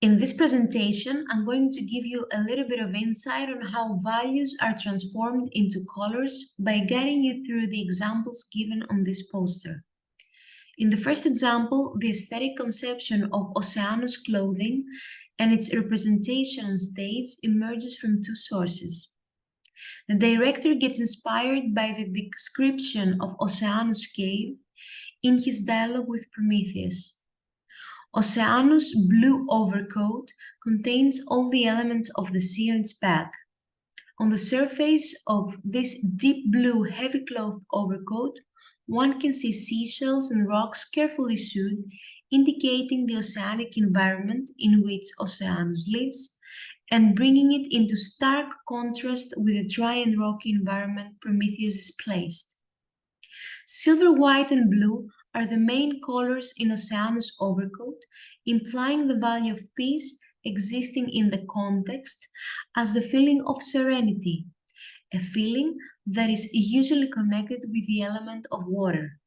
In this presentation, I'm going to give you a little bit of insight on how values are transformed into colors by guiding you through the examples given on this poster. In the first example, the aesthetic conception of Oceanus clothing and its representation on stage emerges from two sources. The director gets inspired by the description of Oceanus' cave in his dialogue with Prometheus. Oceanus' blue overcoat contains all the elements of the sea on its back. On the surface of this deep blue heavy-clothed overcoat, one can see seashells and rocks carefully sewed, indicating the oceanic environment in which Oceanus lives, and bringing it into stark contrast with the dry and rocky environment Prometheus is placed. Silver, white, and blue are the main colors in Oceanus' overcoat, implying the value of peace existing in the context as the feeling of serenity, a feeling that is usually connected with the element of water.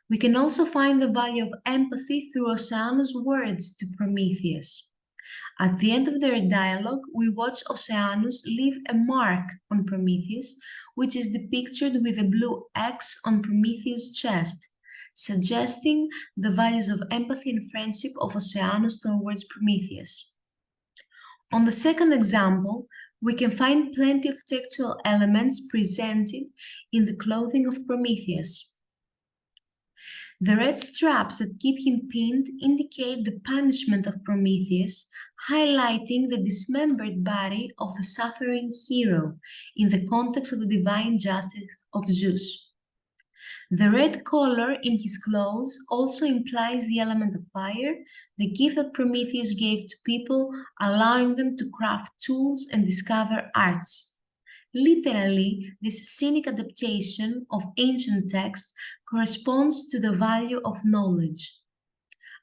We can also find the value of empathy through Oceanus' words to Prometheus. At the end of their dialogue, we watch Oceanus leave a mark on Prometheus, which is depicted with a blue X on Prometheus' chest, suggesting the values of empathy and friendship of Oceanus towards Prometheus. On the second example, we can find plenty of textual elements presented in the clothing of Prometheus. The red straps that keep him pinned indicate the punishment of Prometheus, highlighting the dismembered body of the suffering hero in the context of the divine justice of Zeus. The red color in his clothes also implies the element of fire, the gift that Prometheus gave to people, allowing them to craft tools and discover arts. Literally, this scenic adaptation of ancient texts corresponds to the value of knowledge.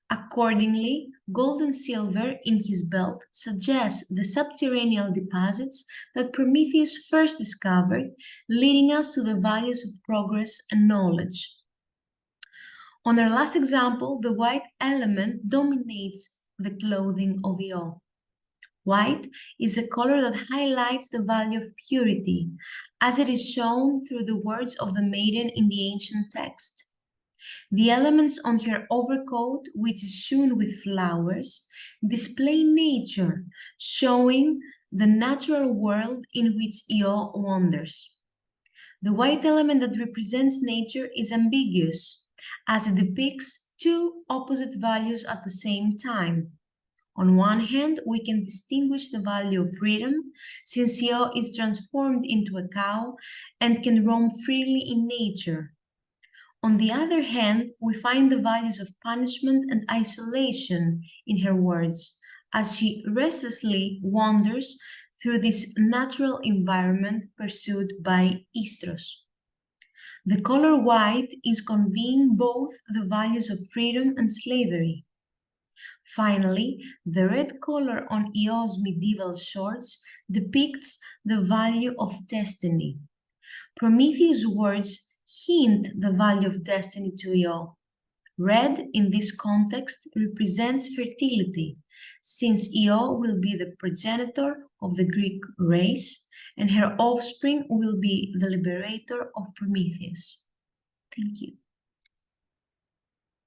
Accordingly, gold and silver in his belt suggests the subterranean deposits that Prometheus first discovered, leading us to the values of progress and knowledge. On our last example, the white element dominates the clothing of Io. White is a color that highlights the value of purity, as it is shown through the words of the maiden in the ancient text. The elements on her overcoat, which is strewn with flowers, display nature, showing the natural world in which Io wanders. The white element that represents nature is ambiguous, as it depicts two opposite values at the same time. On one hand, we can distinguish the value of freedom, since Io is transformed into a cow and can roam freely in nature. On the other hand, we find the values of punishment and isolation in her words, as she restlessly wanders through this natural environment pursued by Istros. The color white is conveying both the values of freedom and slavery. Finally, the red color on Io's medieval shorts depicts the value of destiny. Prometheus' words hint the value of destiny to Io. Red, in this context, represents fertility, since Io will be the progenitor of the Greek race, and her offspring will be the liberator of Prometheus. Thank you.